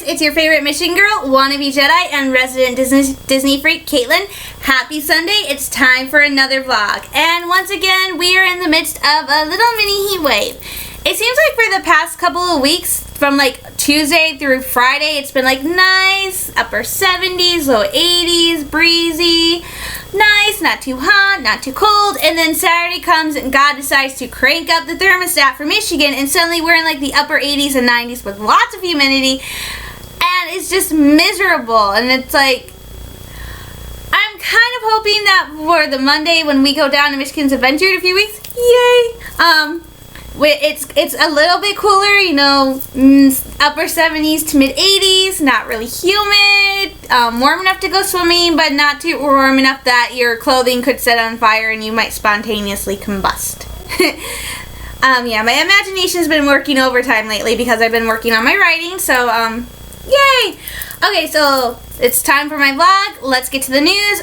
it's your favorite Mission Girl, wannabe Jedi, and resident Disney freak, Caitlin. Happy Sunday, it's time for another vlog. And once again, we are in the midst of a little mini heat wave. It seems like for the past couple of weeks, from like Tuesday through Friday, it's been like nice, upper 70s, low 80s, breezy, nice, not too hot, not too cold, and then Saturday comes and God decides to crank up the thermostat for Michigan, and suddenly we're in like the upper 80s and 90s with lots of humidity, and it's just miserable. And it's like, I'm kind of hoping that for the Monday when we go down to Michigan's Adventure in a few weeks, yay, it's a little bit cooler, you know, upper 70s to mid 80s, not really humid, warm enough to go swimming, but not too warm enough that your clothing could set on fire and you might spontaneously combust. Yeah, my imagination's been working overtime lately because I've been working on my writing, so, yay! Okay, so it's time for my vlog. Let's get to the news.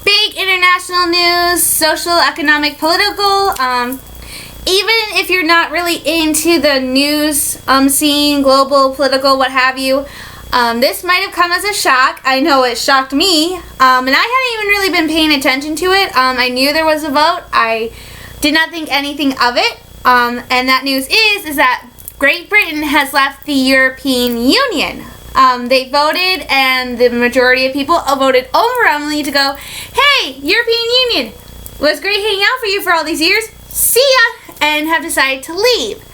Big international news, social, economic, political, even if you're not really into the news scene, global, political, what have you, this might have come as a shock. I know it shocked me, and I hadn't even really been paying attention to it. I knew there was a vote. I did not think anything of it, and that news is that Great Britain has left the European Union. They voted, and the majority of people voted overwhelmingly to go, hey, European Union, it was great hanging out for you for all these years. See ya! And have decided to leave.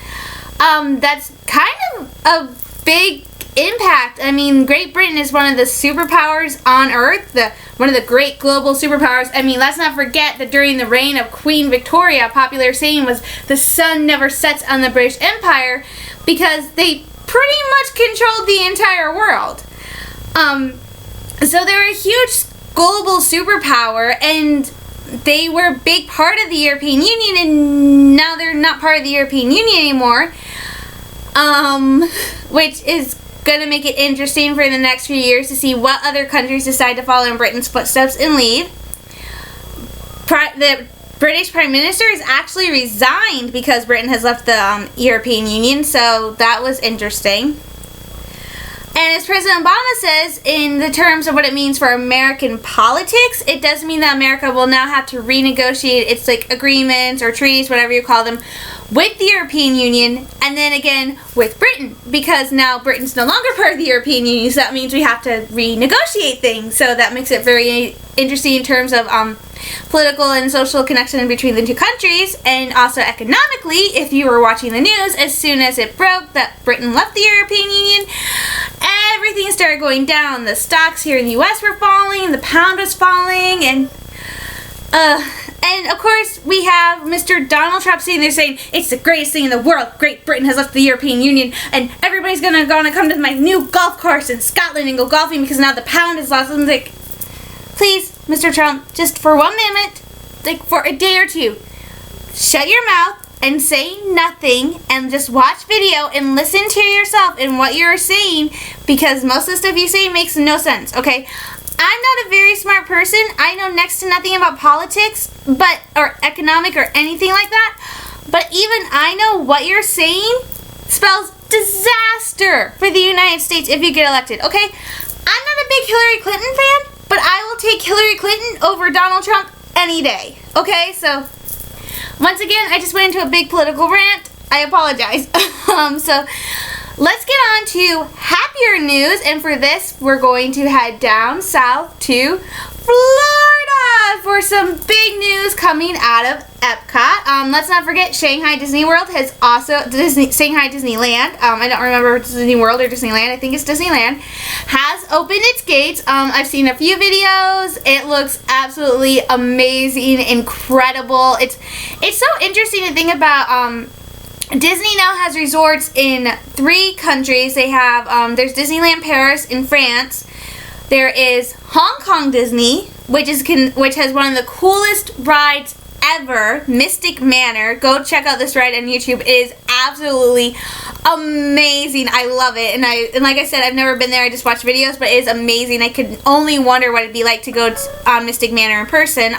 That's kind of a big impact. I mean, Great Britain is one of the superpowers on Earth, one of the great global superpowers. I mean, let's not forget that during the reign of Queen Victoria, a popular saying was, the sun never sets on the British Empire, because they pretty much controlled the entire world. So they're a huge global superpower, and they were a big part of the European Union, and now they're not part of the European Union anymore, which is going to make it interesting for the next few years to see what other countries decide to follow in Britain's footsteps and leave. The British Prime Minister has actually resigned because Britain has left the European Union, so that was interesting. And as President Obama says, in the terms of what it means for American politics, it does mean that America will now have to renegotiate its like agreements or treaties, whatever you call them, with the European Union, and then again with Britain, because now Britain's no longer part of the European Union, so that means we have to renegotiate things. So that makes it very interesting in terms of political and social connection between the two countries, and also economically, if you were watching the news, as soon as it broke that Britain left the European Union, everything started going down. The stocks here in the US were falling, the pound was falling, and of course we have Mr. Donald Trump sitting there saying, it's the greatest thing in the world, Great Britain has left the European Union, and everybody's gonna come to my new golf course in Scotland and go golfing because now the pound is lost. I'm like, please, Mr. Trump, just for 1 minute, like for a day or two, shut your mouth and say nothing and just watch video and listen to yourself and what you're saying, because most of the stuff you say makes no sense, okay? I'm not a very smart person. I know next to nothing about politics, or economic or anything like that, but even I know what you're saying spells disaster for the United States if you get elected, okay? I'm not a big Hillary Clinton fan, but I will take Hillary Clinton over Donald Trump any day, okay? So, once again, I just went into a big political rant. I apologize. So, let's get on to happier news, and for this, we're going to head down south to Florida for some big news coming out of Epcot. Let's not forget Shanghai Disney World has also, Shanghai Disneyland, I don't remember if it's Disney World or Disneyland, I think it's Disneyland, has opened its gates. I've seen a few videos. It looks absolutely amazing, incredible. It's so interesting to think about. Disney now has resorts in 3 countries. They have, there's Disneyland Paris in France. There is Hong Kong Disney, which has one of the coolest rides ever, Mystic Manor. Go check out this ride on YouTube. It is absolutely amazing. I love it. And like I said, I've never been there. I just watched videos, but it is amazing. I could only wonder what it'd be like to go on Mystic Manor in person.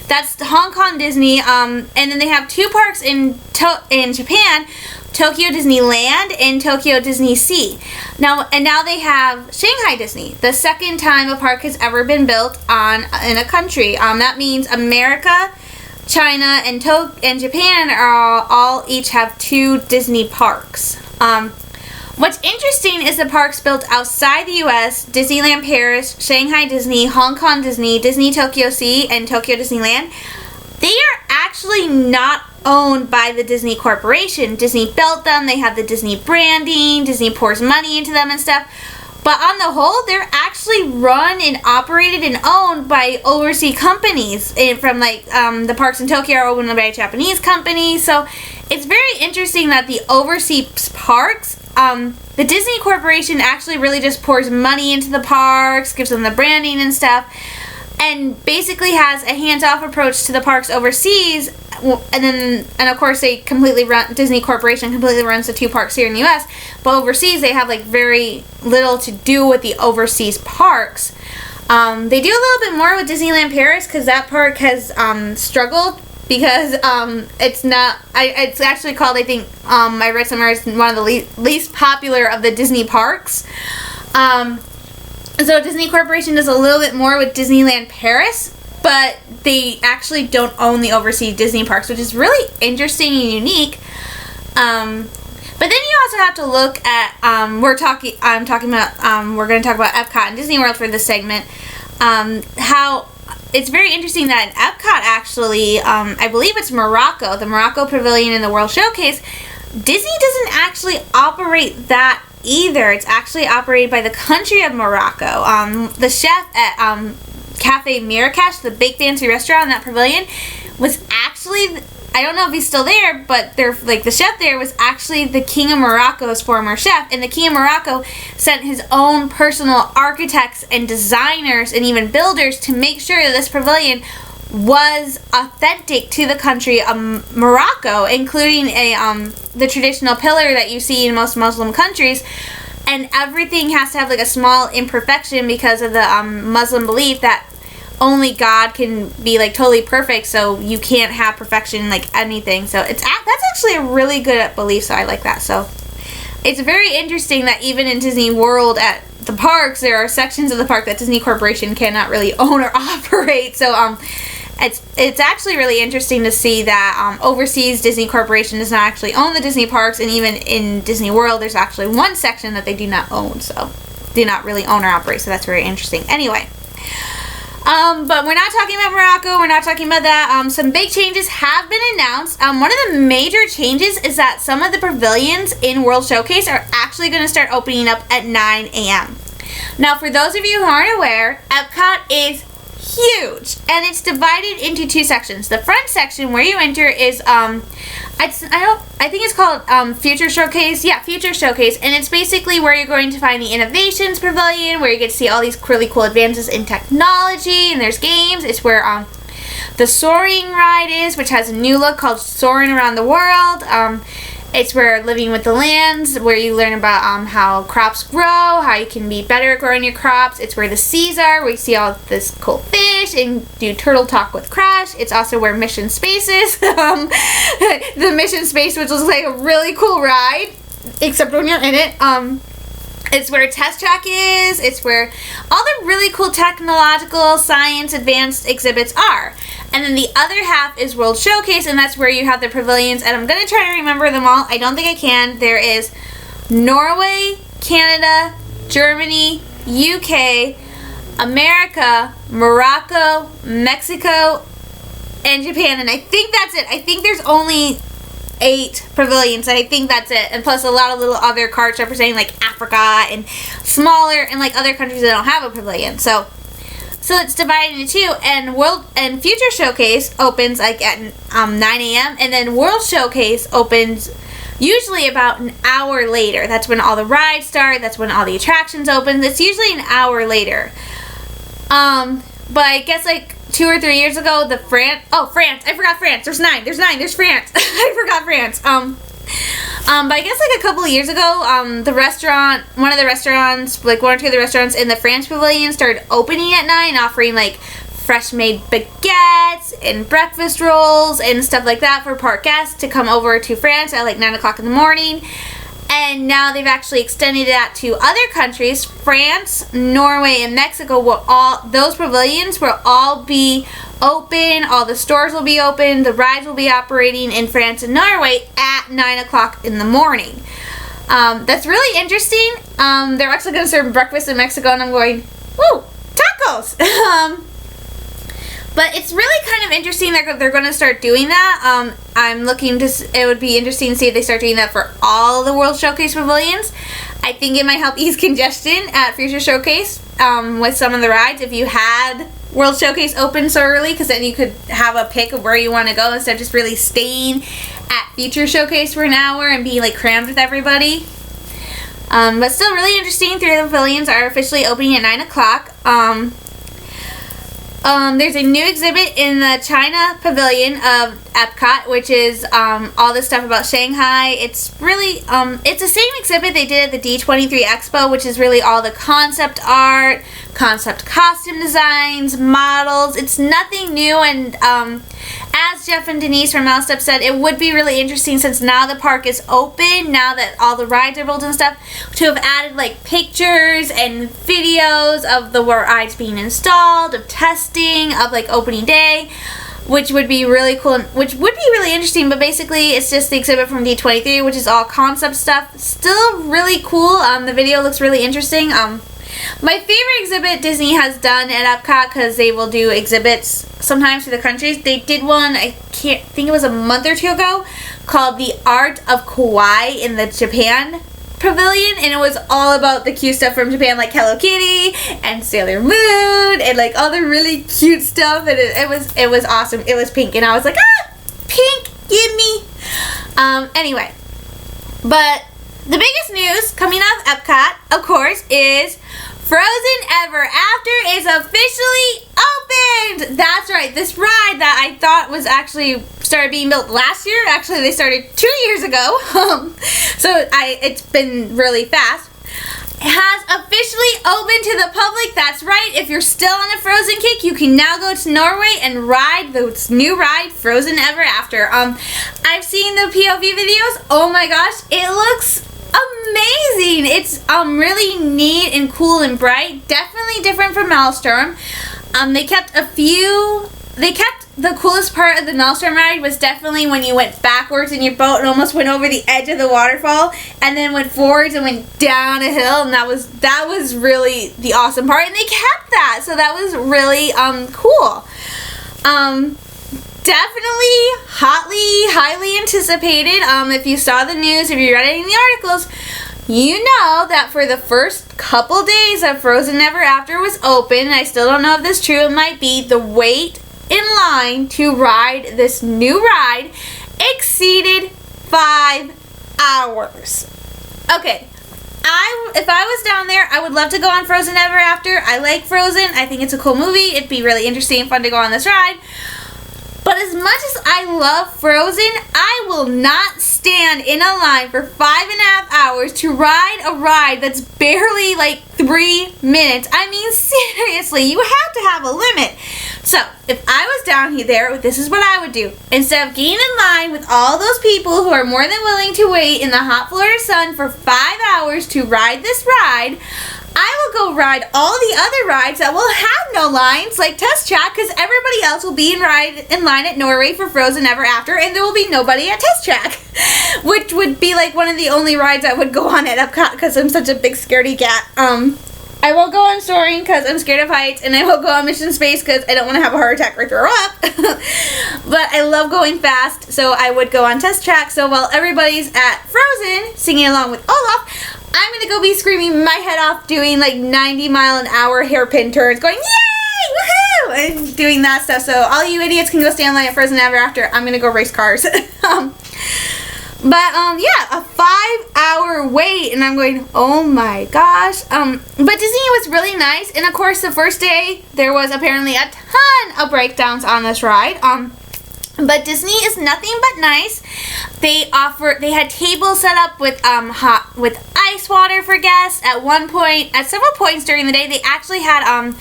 That's Hong Kong Disney. And then they have 2 parks in Japan, Tokyo Disneyland and Tokyo Disney Sea. Now they have Shanghai Disney, the second time a park has ever been built in a country. That means America, China, and Japan are all each have 2 Disney parks. What's interesting is the parks built outside the U.S., Disneyland Paris, Shanghai Disney, Hong Kong Disney, Disney Tokyo Sea, and Tokyo Disneyland, they are actually not owned by the Disney Corporation. Disney built them, they have the Disney branding, Disney pours money into them and stuff. But on the whole, they're actually run and operated and owned by overseas companies. From the parks in Tokyo are owned by a Japanese company. So it's very interesting that the overseas parks, the Disney Corporation actually really just pours money into the parks, gives them the branding and stuff, and basically has a hands-off approach to the parks overseas. And of course Disney Corporation completely runs the 2 parks here in the U.S., but overseas they have very little to do with the overseas parks. They do a little bit more with Disneyland Paris because that park has struggled because it's actually called, I think, I read somewhere, it's one of the least popular of the Disney parks. So Disney Corporation does a little bit more with Disneyland Paris, but they actually don't own the overseas Disney parks, which is really interesting and unique. But then you also have to look at we're going to talk about Epcot and Disney World for this segment. How it's very interesting that in Epcot, actually, I believe it's Morocco, the Morocco Pavilion in the World Showcase, Disney doesn't actually operate that either. It's actually operated by the country of Morocco. The chef at Cafe Marrakesh, the big fancy restaurant in that pavilion, was actually, I don't know if he's still there, but the chef there was actually the King of Morocco's former chef, and the King of Morocco sent his own personal architects and designers and even builders to make sure that this pavilion was authentic to the country of Morocco, including the traditional pillar that you see in most Muslim countries. And everything has to have a small imperfection because of the Muslim belief that only God can be totally perfect, so you can't have perfection in anything. So that's actually a really good belief, so I like that. So it's very interesting that even in Disney World at the parks, there are sections of the park that Disney Corporation cannot really own or operate. So it's actually really interesting to see that overseas Disney Corporation does not actually own the Disney parks, and even in Disney World there's actually one section that they do not own, so do not really own or operate, so that's very interesting. Anyway, but we're not talking about Morocco, we're not talking about that. Some big changes have been announced. One of the major changes is that some of the pavilions in World Showcase are actually going to start opening up at 9 a.m. Now, for those of you who aren't aware, Epcot is huge, and it's divided into 2 sections. The front section where you enter is I think it's called Future Showcase. Yeah, Future Showcase, and it's basically where you're going to find the Innovations Pavilion, where you get to see all these really cool advances in technology, and there's games. It's where the Soaring ride is, which has a new look called Soaring Around the World. It's where Living with the Lands, where you learn about how crops grow, how you can be better at growing your crops. It's where the seas are, where you see all this cool fish and do Turtle Talk with Crash. It's also where Mission Space is. The Mission Space, which looks like a really cool ride, except when you're in it. It's where Test Track is. It's where all the really cool technological, science, advanced exhibits are. And then the other half is World Showcase, and that's where you have the pavilions. And I'm going to try to remember them all. I don't think I can. There is Norway, Canada, Germany, UK, America, Morocco, Mexico, and Japan. And I think that's it. I think there's only 8 pavilions. I think that's it. And plus a lot of little other cards representing Africa and smaller and other countries that don't have a pavilion. So it's divided into 2, and Future Showcase opens at 9 a.m. and then World Showcase opens usually about an hour later. That's when all the rides start. That's when all the attractions open. It's usually an hour later. But I guess 2 or 3 years ago, France. I forgot France. There's 9. There's France. I forgot France. But I guess a couple of years ago, one or two of the restaurants in the France Pavilion started opening at 9, offering fresh made baguettes and breakfast rolls and stuff like that for park guests to come over to France at like 9 o'clock in the morning. And now they've actually extended that to other countries. France, Norway, and Mexico those pavilions will all be open. All the stores will be open. The rides will be operating in France and Norway at 9 o'clock in the morning. That's really interesting. They're actually going to serve breakfast in Mexico, and I'm going, woo, tacos! But it's really kind of interesting that they're going to start doing that. It would be interesting to see if they start doing that for all the World Showcase pavilions. I think it might help ease congestion at Future Showcase with some of the rides if you had World Showcase open so early, because then you could have a pick of where you want to go instead of just really staying at Future Showcase for an hour and being like crammed with everybody. But still really interesting. 3 of the pavilions are officially opening at 9 o'clock. There's a new exhibit in the China Pavilion of Epcot, which is all this stuff about Shanghai. It's really, it's the same exhibit they did at the D23 Expo, which is really all the concept art, concept costume designs, models. It's nothing new, and as Jeff and Denise from Mousestep said, it would be really interesting, since now the park is open, now that all the rides are built and stuff, to have added like pictures and videos of the rides being installed, of testing, of like opening day, which would be really cool, which would be really interesting. But basically it's just the exhibit from D23, which is all concept stuff. Still really cool. The video looks really interesting. My favorite exhibit Disney has done at Epcot, because they will do exhibits sometimes for the countries. They did one, I think it was a month or two ago, called The Art of Kawaii in the Japan Pavilion, and it was all about the cute stuff from Japan, like Hello Kitty and Sailor Moon and like all the really cute stuff, and it was awesome. It was pink, and I was like, pink, give me. Anyway, but the biggest news coming out of Epcot, of course, is Frozen Ever After is officially opened! That's right, this ride that I thought was actually started being built last year, actually they started 2 years ago, so it's been really fast, has officially opened to the public. That's right, if you're still on a Frozen kick, you can now go to Norway and ride this new ride, Frozen Ever After. I've seen the POV videos. Oh my gosh, it looks amazing. It's really neat and cool and bright. Definitely different from Maelstrom. The coolest part of the Maelstrom ride was definitely when you went backwards in your boat and almost went over the edge of the waterfall, and then went forwards and went down a hill, and that was really the awesome part, and they kept that, so that was really cool. Definitely highly anticipated. If you saw the news, if you read any of the articles, you know that for the first couple days of Frozen Ever After was open, I still don't know if this is true, it might be, the wait in line to ride this new ride exceeded 5 hours. Okay, if I was down there, I would love to go on Frozen Ever After. I like Frozen. I think it's a cool movie. It'd be really interesting and fun to go on this ride. But as much as I love Frozen, I will not stand in a line for 5.5 hours to ride a ride that's barely like 3 minutes. I mean, seriously, you have to have a limit. So, if I was down there, this is what I would do. Instead of getting in line with all those people who are more than willing to wait in the hot Florida sun for 5 hours to ride this ride, I will go ride all the other rides that will have no lines, like Test Track, because everybody else will be in line at Norway for Frozen Ever After, and there will be nobody at Test Track, which would be like one of the only rides I would go on at Epcot, because I'm such a big scaredy cat. I won't go on Soaring because I'm scared of heights, and I won't go on Mission Space because I don't want to have a heart attack or throw up. But I love going fast, so I would go on Test Track. So while everybody's at Frozen singing along with Olaf, I'm going to go be screaming my head off doing like 90-mile-an-hour hairpin turns, going, yay, woohoo, and doing that stuff. So all you idiots can go stand in line at Frozen Ever After. I'm going to go race cars. But, yeah, a 5-hour wait, and I'm going, oh my gosh. But Disney was really nice, and of course, the first day, there was apparently a ton of breakdowns on this ride. But Disney is nothing but nice. They had tables set up with ice water for guests. At several points during the day, they actually had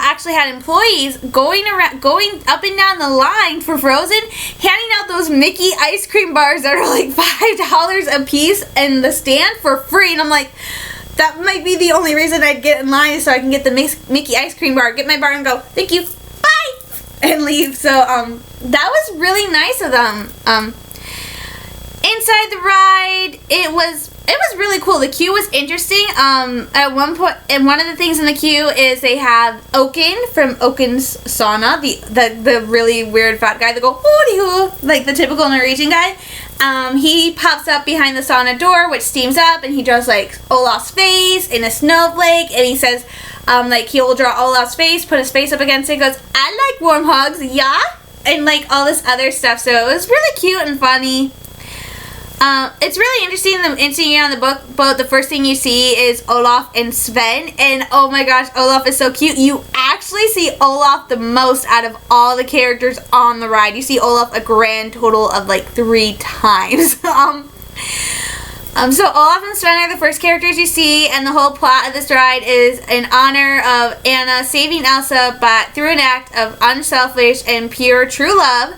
actually had employees going up and down the line for Frozen, handing out those Mickey ice cream bars that are like $5 a piece in the stand for free. And I'm like, that might be the only reason I'd get in line, so I can get the Mickey ice cream bar, get my bar, and go, thank you, bye, and leave. So that was really nice of them. Inside the ride, it was really cool. The queue was interesting. At one point, and one of the things in the queue is they have Oaken from Oaken's Sauna, the really weird fat guy that go hoody hoo, like the typical Norwegian guy. He pops up behind the sauna door, which steams up, and he draws like Olaf's face in a snowflake, and he says, like he will draw Olaf's face, put his face up against it, goes, I like warm hugs, yeah, and like all this other stuff. So it was really cute and funny. It's really interesting. The instant you get on the boat, the first thing you see is Olaf and Sven, and oh my gosh, Olaf is so cute. You actually see Olaf the most out of all the characters on the ride. You see Olaf a grand total of like 3 times. So Olaf and Sven are the first characters you see, and the whole plot of this ride is in honor of Anna saving Elsa through an act of unselfish and pure true love.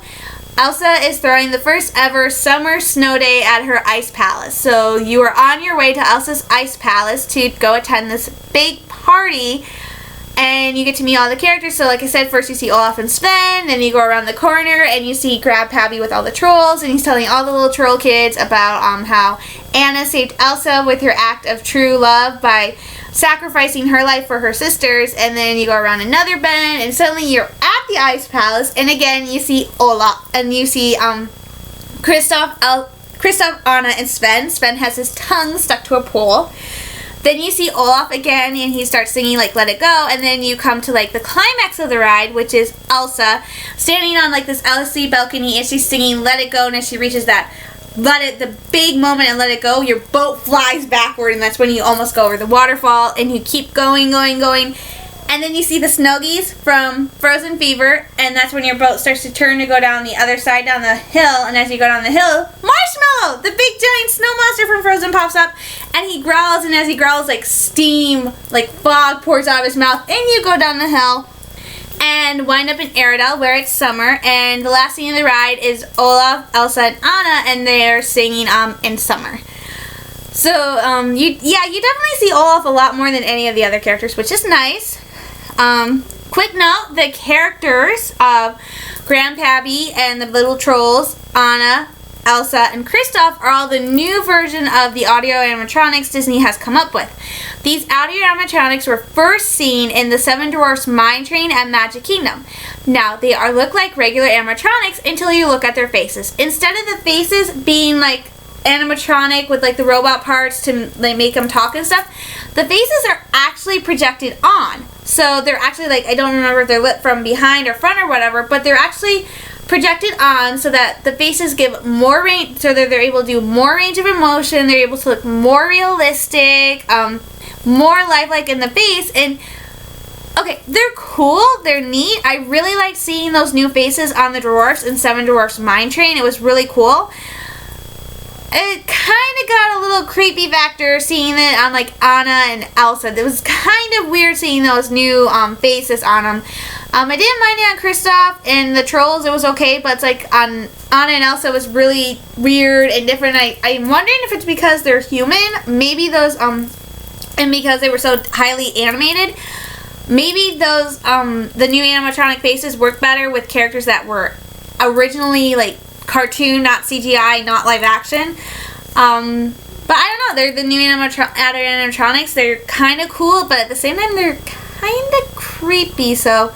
Elsa is throwing the first ever summer snow day at her ice palace. So you are on your way to Elsa's ice palace to go attend this big party, and you get to meet all the characters. So like I said, first you see Olaf and Sven, then you go around the corner and you see Grandpappy with all the trolls, and he's telling all the little troll kids about how Anna saved Elsa with her act of true love by sacrificing her life for her sisters. And then you go around another bend, and suddenly you're at the ice palace, and again you see Olaf, and you see Kristoff, Anna, and Sven. Sven has his tongue stuck to a pole. Then you see Olaf again, and he starts singing like Let It Go, and then you come to like the climax of the ride, which is Elsa standing on like this LSD balcony, and she's singing Let It Go, and as she reaches that the big moment and let it go, your boat flies backward, and that's when you almost go over the waterfall, and you keep going, and then you see the Snuggies from Frozen Fever, and that's when your boat starts to turn to go down the other side, down the hill, and as you go down the hill, Marshmallow, the big giant snow monster from Frozen, pops up, and he growls, and as he growls, like steam, like fog pours out of his mouth, and you go down the hill and wind up in Arendelle, where it's summer, and the last scene of the ride is Olaf, Elsa, and Anna, and they're singing in summer. So you definitely see Olaf a lot more than any of the other characters, which is nice. Quick note, the characters of Grandpappy and the little trolls, Anna, Elsa, and Kristoff, are all the new version of the audio animatronics Disney has come up with. These audio animatronics were first seen in the Seven Dwarfs Mine Train at Magic Kingdom. Now, they look like regular animatronics until you look at their faces. Instead of the faces being like animatronic with like the robot parts to like make them talk and stuff, the faces are actually projected on. So they're actually like, I don't remember if they're lit from behind or front or whatever, but they're actually projected on so that the faces give more range, so that they're able to do more range of emotion, they're able to look more realistic, more lifelike in the face. And okay, they're cool, they're neat. I really like seeing those new faces on the dwarfs in Seven Dwarfs Mine Train. It was really cool. It kind of got a little creepy factor seeing it on like Anna and Elsa. It was kind of weird seeing those new faces on them. I didn't mind it on Kristoff and the trolls. It was okay, but it's like on Anna and Elsa, it was really weird and different. I'm wondering if it's because they're human. Maybe those and because they were so highly animated, maybe those the new animatronic faces work better with characters that were originally like cartoon, not CGI, not live action. But I don't know, they're the new animatronics. They're kind of cool, but at the same time they're kind of creepy. So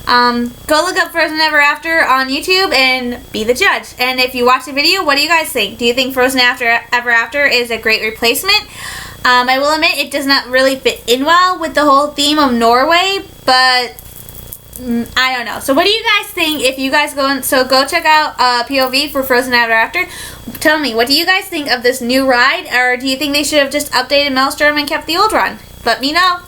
go look up Frozen Ever After on YouTube and be the judge. And if you watch the video, what do you guys think? Do you think Frozen Ever After is a great replacement? I will admit it does not really fit in well with the whole theme of Norway, but I don't know. So what do you guys think? If you guys go check out POV for Frozen Ever After. Tell me, what do you guys think of this new ride, or do you think they should have just updated Maelstrom and kept the old run? Let me know.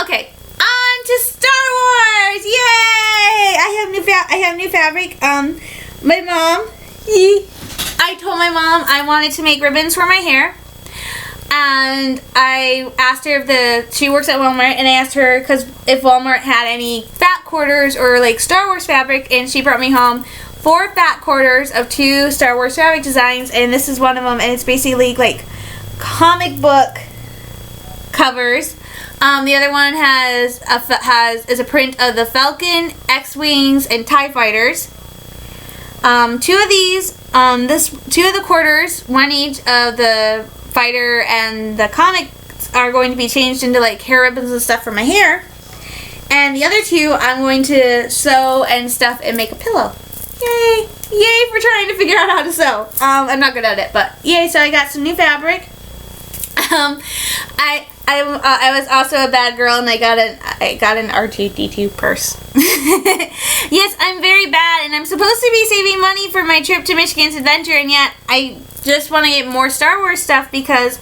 Okay, on to Star Wars! Yay! I have new fabric. My mom, I told my mom I wanted to make ribbons for my hair. And I asked her she works at Walmart, and I asked her because if Walmart had any fat quarters or like Star Wars fabric, and she brought me home 4 fat quarters of 2 Star Wars fabric designs, and this is one of them, and it's basically like comic book covers. The other one is a print of the Falcon, X-Wings, and TIE Fighters. 2 of these, 2 of the quarters, one each of the fighter and the comics are going to be changed into like hair ribbons and stuff for my hair. And the other 2 I'm going to sew and stuff and make a pillow. Yay! Yay for trying to figure out how to sew. I'm not good at it, but yay, so I got some new fabric. I was also a bad girl, and I got an R2-D2 purse. Yes, I'm very bad, and I'm supposed to be saving money for my trip to Michigan's Adventure, and yet I just want to get more Star Wars stuff because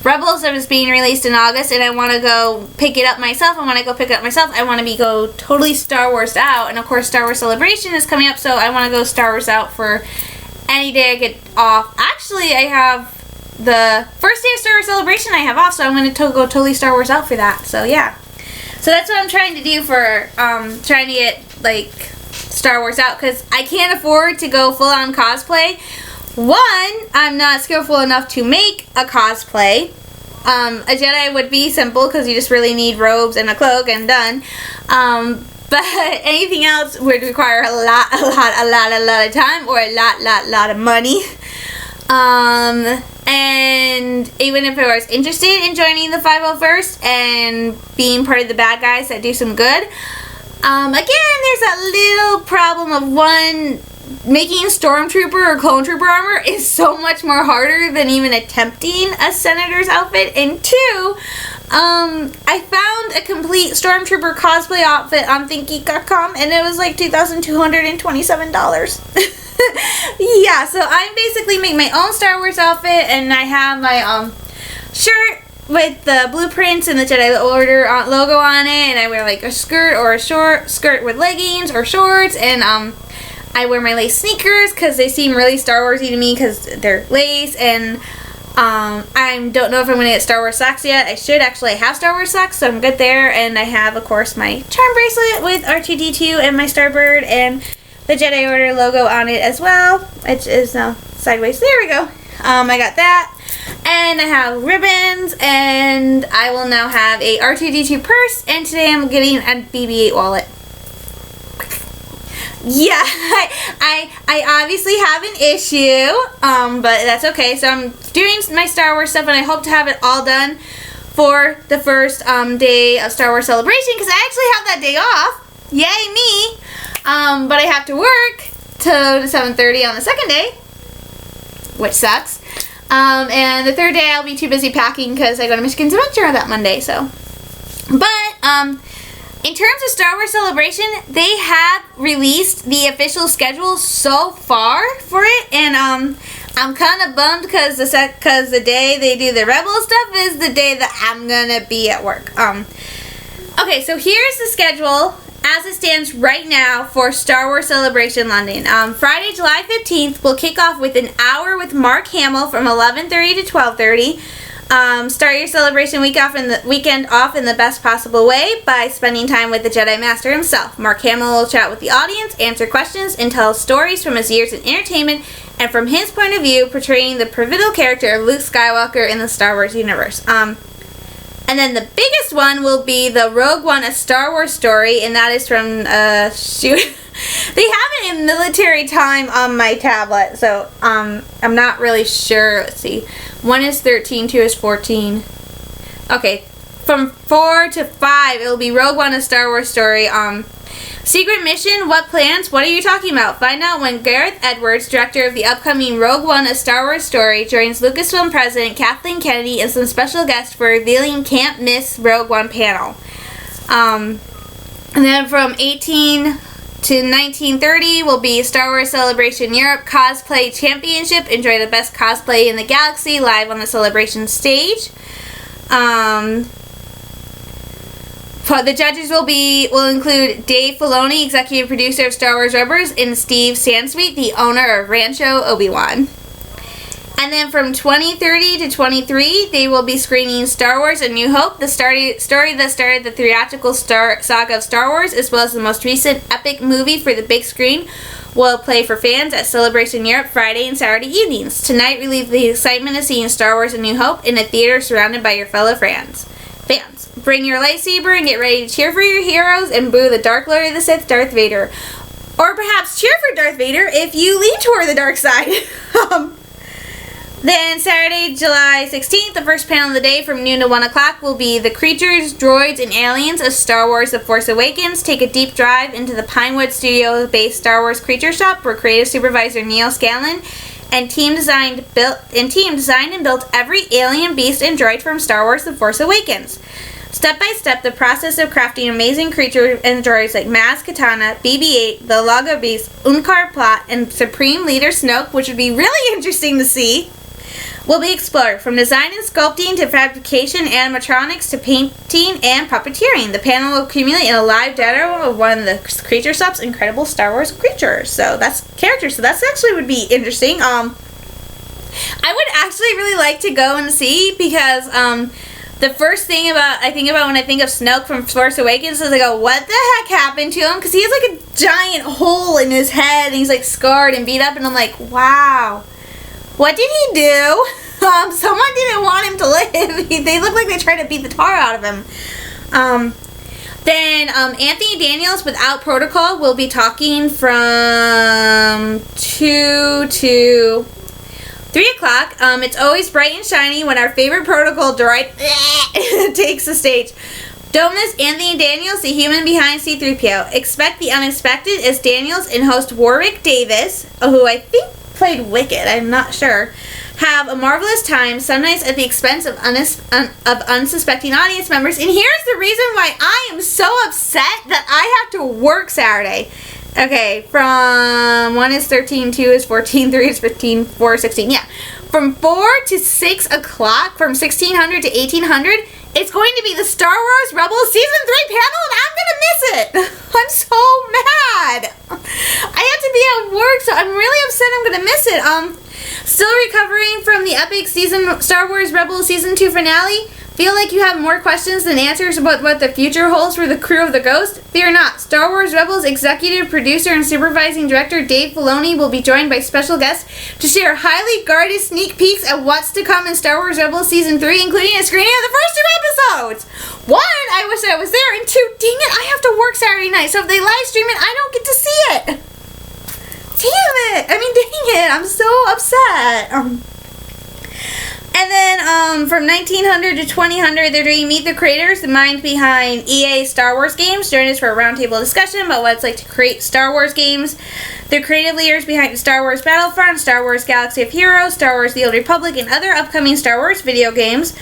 Rebels is being released in August, and I want to go pick it up myself. And when I go pick it up myself, I want to go totally Star Wars out. And of course, Star Wars Celebration is coming up, so I want to go Star Wars out for any day I get off. Actually, I have the first day of Star Wars Celebration I have off, so I'm going to go totally Star Wars out for that. So yeah, so that's what I'm trying to do for trying to get like Star Wars out, because I can't afford to go full on cosplay. One, I'm not skillful enough to make a cosplay. A Jedi would be simple because you just really need robes and a cloak and done. But anything else would require a lot of time or a lot of money. And even if I was interested in joining the 501st and being part of the bad guys that do some good, again, there's that little problem of one, making Stormtrooper or Clone Trooper armor is so much more harder than even attempting a Senator's outfit. And 2, I found a complete Stormtrooper cosplay outfit on ThinkGeek.com, and it was like $2,227. Yeah, so I basically make my own Star Wars outfit, and I have my shirt with the blueprints and the Jedi Order logo on it, and I wear like a skirt or a short skirt with leggings or shorts, and I wear my lace sneakers because they seem really Star Warsy to me because they're lace, and I don't know if I'm going to get Star Wars socks yet. I should actually have Star Wars socks, so I'm good there. And I have, of course, my charm bracelet with R2-D2 and my Starbird and the Jedi Order logo on it as well, which is now sideways. There we go. I got that. And I have ribbons, and I will now have a R2-D2 purse, and today I'm getting a BB-8 wallet. Yeah, I obviously have an issue, but that's okay. So I'm doing my Star Wars stuff, and I hope to have it all done for the first day of Star Wars Celebration, because I actually have that day off. Yay me! But I have to work till 7:30 on the second day, which sucks. And the third day I'll be too busy packing because I go to Michigan's Adventure that Monday. So, but in terms of Star Wars Celebration, they have released the official schedule so far for it, and I'm kind of bummed because the day they do the Rebel stuff is the day that I'm gonna be at work. Okay, so here's the schedule as it stands right now for Star Wars Celebration London. Friday, July 15th, will kick off with an hour with Mark Hamill from 11:30 to 12:30. Start your celebration weekend off in the best possible way by spending time with the Jedi Master himself. Mark Hamill will chat with the audience, answer questions, and tell stories from his years in entertainment and from his point of view, portraying the pivotal character of Luke Skywalker in the Star Wars universe. And then the biggest one will be the Rogue One: A Star Wars Story, and that is from they have it in military time on my tablet, so I'm not really sure. Let's see. 1 is 13, 2 is 14. Okay, from 4 to 5, it'll be Rogue One: A Star Wars Story. Secret mission? What plans? What are you talking about? Find out when Gareth Edwards, director of the upcoming Rogue One: A Star Wars Story, joins Lucasfilm president Kathleen Kennedy and some special guests for a revealing Can't Miss Rogue One panel. And then from 18 to 1930 will be Star Wars Celebration Europe Cosplay Championship. Enjoy the best cosplay in the galaxy live on the Celebration stage. The judges will include Dave Filoni, executive producer of Star Wars Rebels, and Steve Sansweet, the owner of Rancho Obi-Wan. And then from 2030 to 23, they will be screening Star Wars: A New Hope, the story that started the theatrical saga of Star Wars, as well as the most recent epic movie for the big screen, will play for fans at Celebration Europe Friday and Saturday evenings. Tonight, relive the excitement of seeing Star Wars: A New Hope in a theater surrounded by your fellow fans. Bring your lightsaber and get ready to cheer for your heroes and boo the Dark Lord of the Sith, Darth Vader. Or perhaps cheer for Darth Vader if you lean toward the dark side. Then Saturday, July 16th, the first panel of the day from noon to 1 o'clock will be The Creatures, Droids, and Aliens of Star Wars The Force Awakens. Take a deep dive into the Pinewood Studio-based Star Wars Creature Shop, where creative supervisor Neil Scanlon and team designed and built every alien, beast, and droid from Star Wars The Force Awakens. Step by step, the process of crafting amazing creatures and droids like Maz Kanata, BB-8, the Logo Beast, Unkar Plutt, and Supreme Leader Snoke, which would be really interesting to see, will be explored, from design and sculpting to fabrication, animatronics to painting and puppeteering. The panel will accumulate in a live demo of one of the Creature Shop's incredible Star Wars creatures. So that's characters. So that's actually would be interesting. I would actually really like to go and see, because the first thing I think about when I think of Snoke from Force Awakens is I go, what the heck happened to him? Because he has like a giant hole in his head and he's like scarred and beat up, and I'm like, wow. What did he do? Someone didn't want him to live. They look like they tried to beat the tar out of him. Then Anthony Daniels, Without Protocol, will be talking from 2 to 3 o'clock. It's always bright and shiny when our favorite protocol droid takes the stage. Don't miss Anthony Daniels, the human behind C-3PO. Expect the unexpected as Daniels and host Warwick Davis, who I think played Wicket, I'm not sure, have a marvelous time, sometimes at the expense of unsuspecting audience members. And here's the reason why I am so upset that I have to work Saturday. Okay, from 1 is 13, 2 is 14, 3 is 15, 4 is 16. Yeah, from 4 to 6 o'clock, from 1600 to 1800, it's going to be the Star Wars Rebels Season 3 panel, and I'm going to miss it. I'm so mad. I have to be at work, so I'm really upset I'm going to miss it. Still recovering from the epic Star Wars Rebels Season 2 finale? Feel like you have more questions than answers about what the future holds for the crew of the Ghost? Fear not. Star Wars Rebels executive producer and supervising director Dave Filoni will be joined by special guests to share highly guarded sneak peeks at what's to come in Star Wars Rebels Season 3, including a screening of the first 2 episodes. 1, I wish I was there, and 2, dang it, I have to work Saturday night, so if they live stream it, I don't get to see it. Damn it. I mean, dang it, I'm so upset. And then from 1900 to 2000, they're doing Meet the Creators, the mind behind EA Star Wars games. Join us for a roundtable discussion about what it's like to create Star Wars games. The creative leaders behind Star Wars Battlefront, Star Wars Galaxy of Heroes, Star Wars The Old Republic, and other upcoming Star Wars video games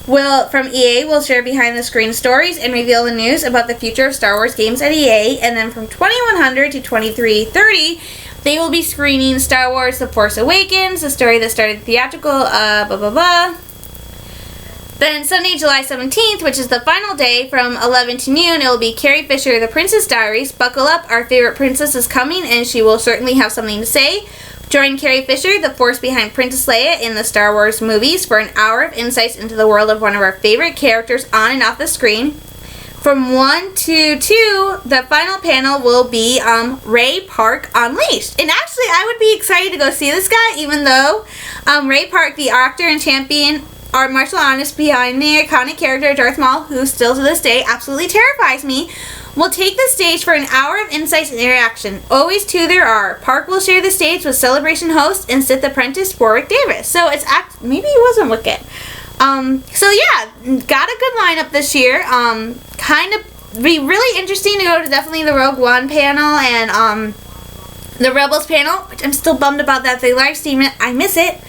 from EA will share behind-the-screen stories and reveal the news about the future of Star Wars games at EA. And then from 2100 to 2330, they will be screening Star Wars The Force Awakens, the story that started the theatrical, blah, blah, blah. Then Sunday, July 17th, which is the final day, from 11 to noon, it will be Carrie Fisher, The Princess Diaries. Buckle up, our favorite princess is coming, and she will certainly have something to say. Join Carrie Fisher, the force behind Princess Leia in the Star Wars movies, for an hour of insights into the world of one of our favorite characters on and off the screen. From 1 to 2, the final panel will be Ray Park Unleashed. And actually, I would be excited to go see this guy, even though Ray Park, the actor and champion art martial artist behind the iconic character Darth Maul, who still to this day absolutely terrifies me, will take the stage for an hour of insights and interaction. Always two there are. Park will share the stage with Celebration host and Sith apprentice Warwick Davis. So it's maybe he wasn't Wicket. So yeah, got a good lineup this year. Kind of be really interesting to go to definitely the Rogue One panel and the Rebels panel, which I'm still bummed about that they live stream it. I miss it.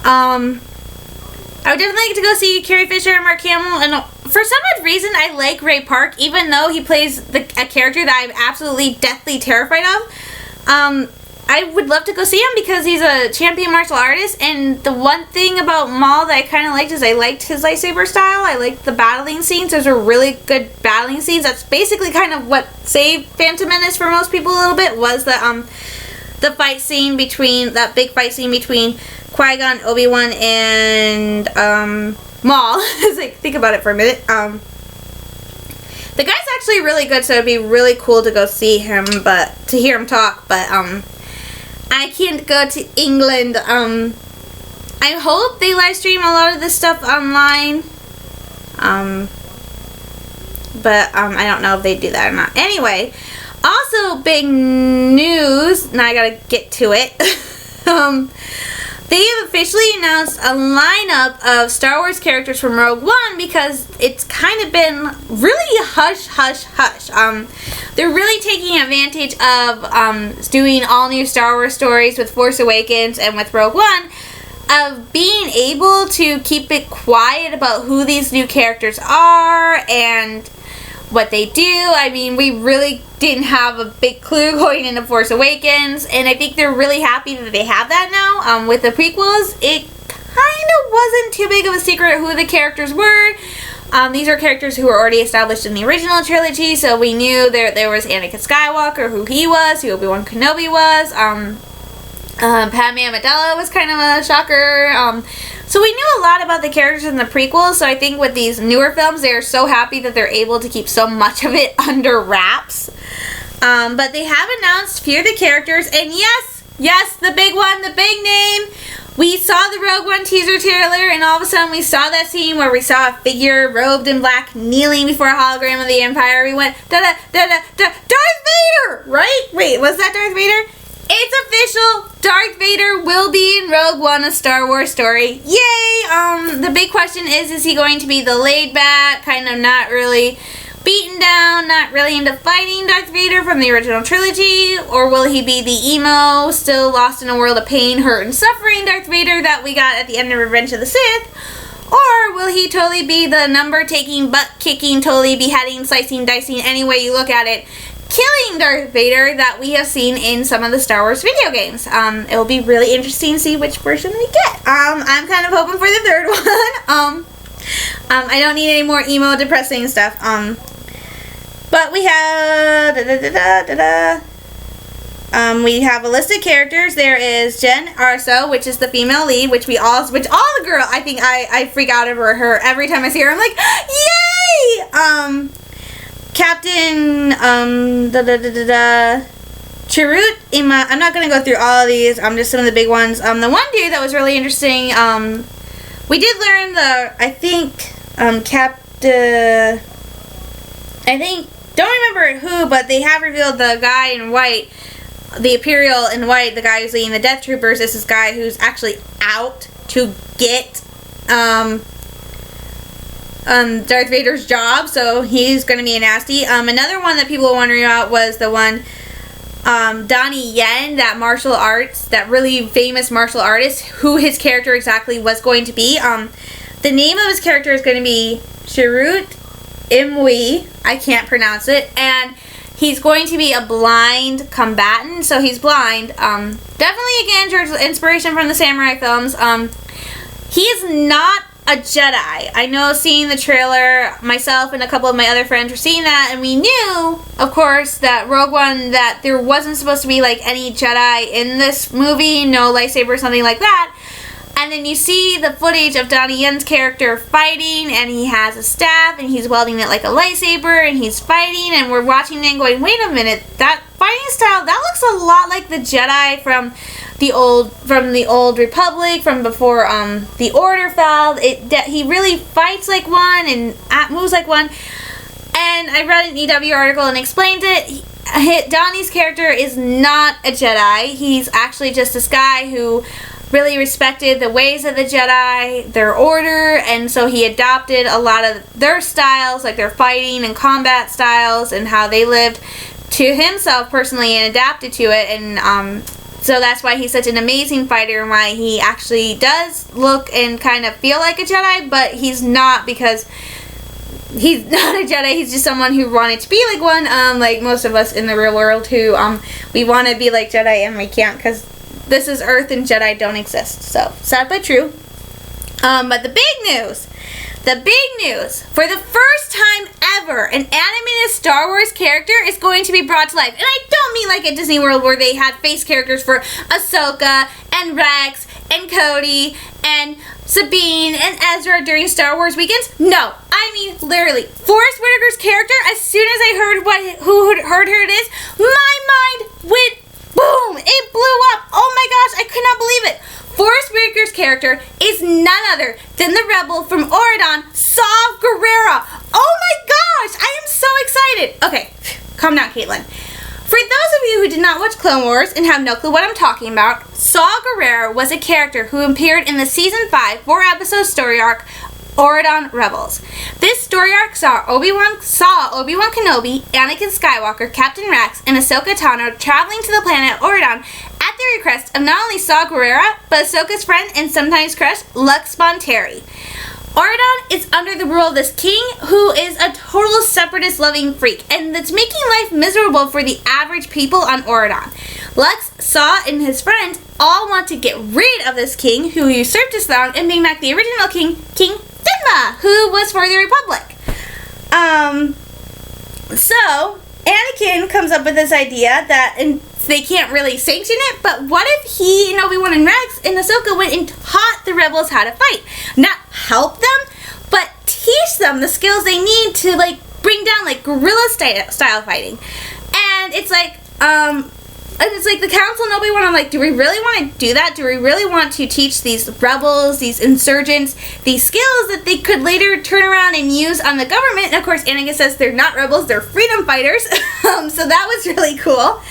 I would definitely like to go see Carrie Fisher and Mark Hamill, and for some odd reason I like Ray Park, even though he plays a character that I'm absolutely deathly terrified of. I would love to go see him because he's a champion martial artist, and the one thing about Maul that I kind of liked is I liked his lightsaber style. I liked the battling scenes. Those are really good battling scenes. That's basically kind of what saved Phantom Menace for most people a little bit, was the fight scene between, that big fight scene between Qui-Gon, Obi-Wan, and Maul. It's like, think about it for a minute. The guy's actually really good, so it'd be really cool to go see him, but to hear him talk. But I can't go to England. I hope they live stream a lot of this stuff online. But I don't know if they do that or not. Anyway, also big news. Now I gotta get to it. They have officially announced a lineup of Star Wars characters from Rogue One because it's kind of been really hush. They're really taking advantage of doing all new Star Wars stories with Force Awakens and with Rogue One, of being able to keep it quiet about who these new characters are and what they do. I mean, we really didn't have a big clue going into Force Awakens, and I think they're really happy that they have that now. With the prequels, it kind of wasn't too big of a secret who the characters were. These are characters who were already established in the original trilogy, so we knew there was Anakin Skywalker, who he was, who Obi-Wan Kenobi was. Padme Amidala was kind of a shocker. So we knew a lot about the characters in the prequels, so I think with these newer films, they're so happy that they're able to keep so much of it under wraps. But they have announced a few of the characters, and yes, the big one, the big name. We saw the Rogue One teaser trailer, and all of a sudden we saw that scene where we saw a figure robed in black kneeling before a hologram of the Empire. We went, Darth Vader, right? Wait, was that Darth Vader? It's official! Darth Vader will be in Rogue One, a Star Wars story. Yay! The big question is he going to be the laid back, kind of not really beaten down, not really into fighting Darth Vader from the original trilogy? Or will he be the emo, still lost in a world of pain, hurt, and suffering Darth Vader that we got at the end of Revenge of the Sith? Or will he totally be the number-taking, butt-kicking, totally beheading, slicing, dicing, any way you look at it, killing Darth Vader that we have seen in some of the Star Wars video games? It will be really interesting to see which version we get. I'm kind of hoping for the third one. I don't need any more emo, depressing stuff. But we have we have a list of characters. There is Jen Erso, which is the female lead, which all the girl, I think I freak out over her every time I see her. I'm like, yay! Captain Chirrut Ima. I'm not gonna go through all of these. Just some of the big ones. The one dude that was really interesting. We did learn don't remember who, but they have revealed the guy in white, the Imperial in white, the guy who's leading the Death Troopers. Is this guy who's actually out to get Darth Vader's job, so he's going to be a nasty. Another one that people were wondering about was the one, Donnie Yen, that really famous martial artist, who his character exactly was going to be. The name of his character is going to be Chirrut Imwe. I can't pronounce it. And he's going to be a blind combatant, so he's blind. Definitely, again, George's inspiration from the samurai films. He is not a Jedi. I know, seeing the trailer, myself and a couple of my other friends were seeing that, and we knew, of course, that Rogue One, that there wasn't supposed to be like any Jedi in this movie, no lightsaber or something like that. And then you see the footage of Donnie Yen's character fighting, and he has a staff, and he's wielding it like a lightsaber, and he's fighting, and we're watching it and going, wait a minute, that fighting style, that looks a lot like the Jedi from the old Republic, from before the Order fell. He really fights like one and moves like one. And I read an EW article and explained it. Donnie's character is not a Jedi. He's actually just this guy who really respected the ways of the Jedi, their order, and so he adopted a lot of their styles, like their fighting and combat styles, and how they lived, to himself personally, and adapted to it. And so that's why he's such an amazing fighter, and why he actually does look and kind of feel like a Jedi, but he's not, because he's not a Jedi. He's just someone who wanted to be like one, like most of us in the real world who we want to be like Jedi and we can't, because this is Earth and Jedi don't exist. So, sad but true. But the big news, for the first time ever, an animated Star Wars character is going to be brought to life. And I don't mean like at Disney World where they had face characters for Ahsoka and Rex and Cody and Sabine and Ezra during Star Wars weekends? No. I mean, literally, Forrest Whitaker's character, as soon as I heard who heard her it is, my mind went boom! It blew up! Oh my gosh, I could not believe it! Forrest Whitaker's character is none other than the rebel from Auradon, Saw Gerrera. Oh my gosh, I am so excited! Okay, calm down, Caitlin. For those of you who did not watch Clone Wars and have no clue what I'm talking about, Saw Gerrera was a character who appeared in the Season 5 4-episode story arc, Auradon Rebels. This story arc saw Obi-Wan Kenobi, Anakin Skywalker, Captain Rex, and Ahsoka Tano traveling to the planet Auradon at the request of not only Saw Gerrera, but Ahsoka's friend and sometimes crush, Lux Bonteri. Auradon is under the rule of this king who is a total separatist-loving freak, and that's making life miserable for the average people on Auradon. Lux, Saw, and his friends all want to get rid of this king who usurped his throne and bring back the original king, King Finma, who was for the Republic. So Anakin comes up with this idea that, and they can't really sanction it, but what if he and Obi-Wan and Rex and Ahsoka went and taught the rebels how to fight? Not help them, but teach them the skills they need to, like, bring down, like, guerrilla style fighting. And it's like, the council and Obi-Wan are like, do we really want to do that? Do we really want to teach these rebels, these insurgents, these skills that they could later turn around and use on the government? And of course, Anakin says they're not rebels, they're freedom fighters. So that was really cool.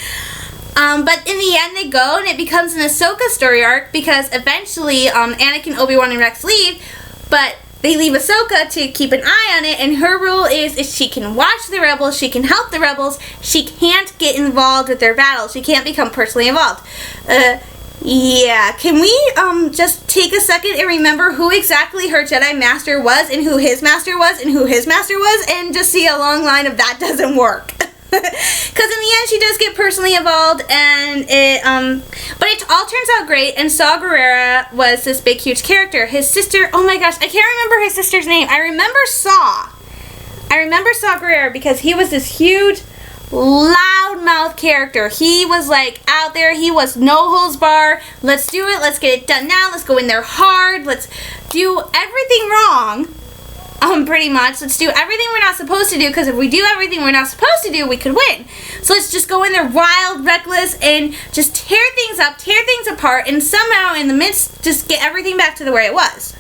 But in the end, they go, and it becomes an Ahsoka story arc because eventually Anakin, Obi-Wan, and Rex leave, but they leave Ahsoka to keep an eye on it, and her rule is she can watch the rebels, she can help the rebels, she can't get involved with their battles, she can't become personally involved. Yeah, can we just take a second and remember who exactly her Jedi Master was, and who his Master was, and who his Master was, and just see a long line of that doesn't work. Because in the end, she does get personally involved, and but it all turns out great. And Saw Gerrera was this big, huge character. His sister, oh my gosh, I can't remember his sister's name. I remember Saw Gerrera because he was this huge, loudmouth character. He was like out there. He was no holds bar. Let's do it. Let's get it done now. Let's go in there hard. Let's do everything wrong. Pretty much. Let's do everything we're not supposed to do, because if we do everything we're not supposed to do, we could win. So let's just go in there wild, reckless, and just tear things up, tear things apart, and somehow in the midst, just get everything back to the way it was.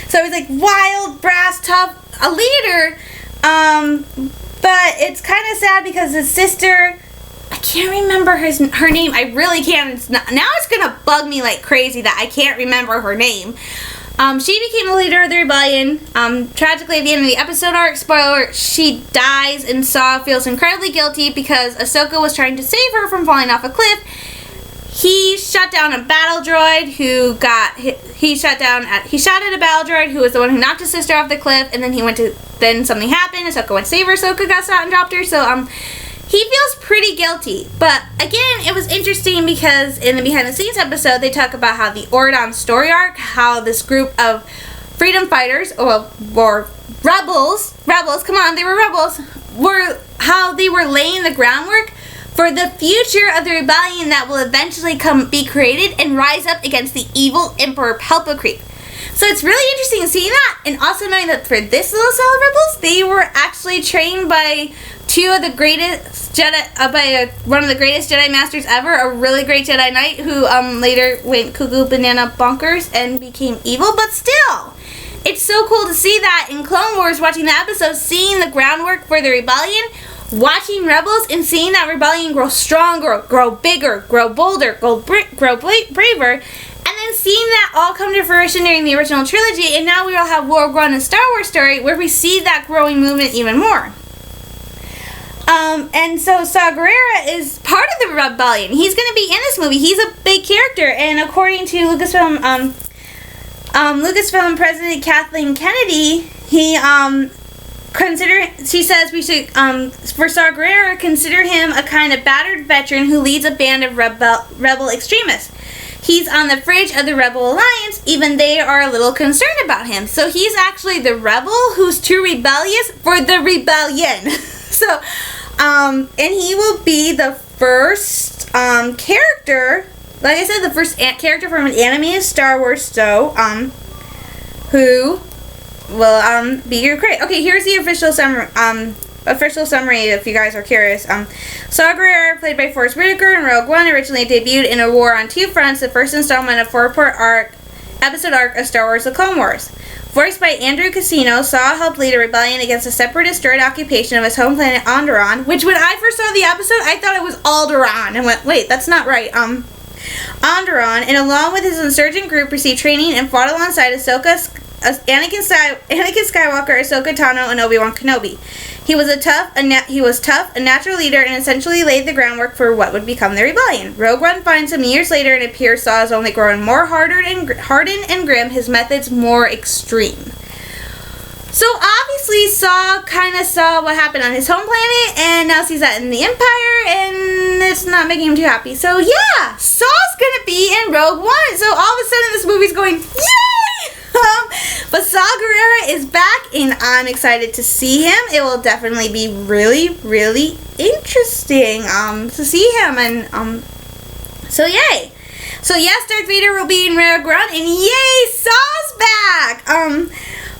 So he's like wild, brass, tough, a leader, but it's kind of sad because his sister, I can't remember her name. I really can't. Now it's going to bug me like crazy that I can't remember her name. She became the leader of the rebellion. Tragically, at the end of the episode arc, spoiler, she dies, and Saw feels incredibly guilty because Ahsoka was trying to save her from falling off a cliff. He shot down a battle droid who got hit. He shot at a battle droid who was the one who knocked his sister off the cliff, and then something happened. Ahsoka went to save her. Ahsoka got shot and dropped her. So he feels pretty guilty. But again, it was interesting because in the behind the scenes episode, they talk about how the Auradon story arc, how this group of freedom fighters or rebels, come on, they were rebels, how they were laying the groundwork for the future of the rebellion that will eventually be created and rise up against the evil Emperor Palpatine. So it's really interesting seeing that, and also knowing that for this little cell of rebels, they were actually trained by two of the greatest Jedi, one of the greatest Jedi Masters ever, a really great Jedi Knight who later went cuckoo banana bonkers and became evil. But still, it's so cool to see that in Clone Wars, watching the episode, seeing the groundwork for the rebellion, watching Rebels, and seeing that rebellion grow stronger, grow bigger, grow bolder, grow braver, and then seeing that all come to fruition during the original trilogy, and now we all have Rogue One and Star Wars story where we see that growing movement even more. And so Saw Gerrera is part of the rebellion. He's going to be in this movie. He's a big character, and according to Lucasfilm President Kathleen Kennedy, she says we should, for Saw Gerrera, consider him a kind of battered veteran who leads a band of rebel extremists. He's on the fringe of the Rebel Alliance, even they are a little concerned about him. So he's actually the rebel who's too rebellious for the rebellion. And he will be the first character like I said, the first character from an anime is Star Wars Stowe, who will be your crate. Okay, here's the official summary if you guys are curious. Saw Gerrera, played by Forrest Whitaker in Rogue One, originally debuted in A War on Two Fronts, the first installment of four-part episode arc of Star Wars The Clone Wars. Voiced by Andrew Cassino, Saw helped lead a rebellion against a separatist droid occupation of his home planet Onderon, which when I first saw the episode, I thought it was Alderaan, and went, wait, that's not right. Onderon, and along with his insurgent group, received training and fought alongside Anakin Skywalker, Ahsoka Tano, and Obi-Wan Kenobi. He was tough, a natural leader, and essentially laid the groundwork for what would become the rebellion. Rogue One finds him years later, and it appears Saw is only growing more hardened and grim, his methods more extreme. So obviously Saw kind of saw what happened on his home planet, and now sees that in the Empire, and it's not making him too happy. So yeah, Saw's gonna be in Rogue One. So all of a sudden this movie's going, yay! But Saw Gerrera is back, and I'm excited to see him. It will definitely be really, really interesting to see him, and so yay. So yes, Darth Vader will be in Rogue One, and yay, Saw's back.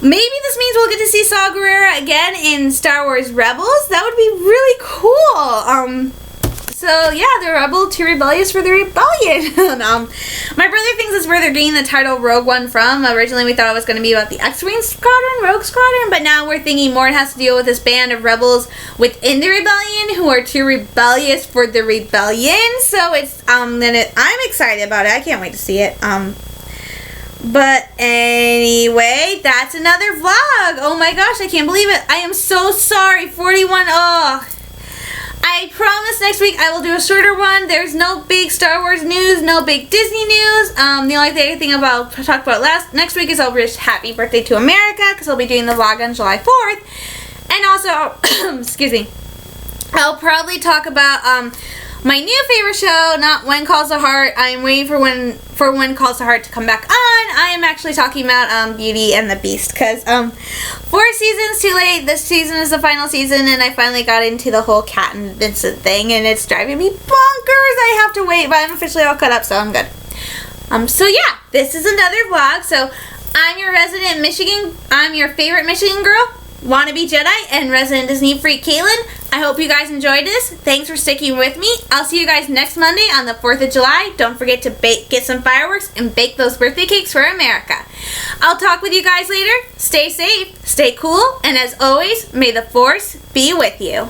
Maybe this means we'll get to see Saw Gerrera again in Star Wars Rebels. That would be really cool. So yeah, the rebel too rebellious for the rebellion. My brother thinks it's where they're getting the title Rogue One from. Originally we thought it was going to be about the X-Wing Squadron, Rogue Squadron, but now we're thinking more it has to deal with this band of rebels within the rebellion who are too rebellious for the rebellion. So it's I'm excited about it. I can't wait to see it. But anyway, that's another vlog. Oh my gosh, I can't believe it. I am so sorry. 41. Oh. I promise next week I will do a shorter one. There's no big Star Wars news, no big Disney news. The only thing I'll talk about next week is I'll wish happy birthday to America, because I'll be doing the vlog on July 4th. And also, excuse me, I'll probably talk about my new favorite show, not When Calls the Heart. I'm waiting for When Calls the Heart to come back on. I am actually talking about Beauty and the Beast, because 4 seasons too late. This season is the final season, and I finally got into the whole Cat and Vincent thing, and it's driving me bonkers. I have to wait, but I'm officially all caught up, so I'm good. So yeah, this is another vlog. So I'm your favorite Michigan girl, wannabe Jedi, and resident Disney freak Caitlin. I hope you guys enjoyed this. Thanks for sticking with me. I'll see you guys next Monday on the 4th of July. Don't forget to get some fireworks and bake those birthday cakes for America. I'll talk with you guys later. Stay safe, stay cool, and as always, may the Force be with you.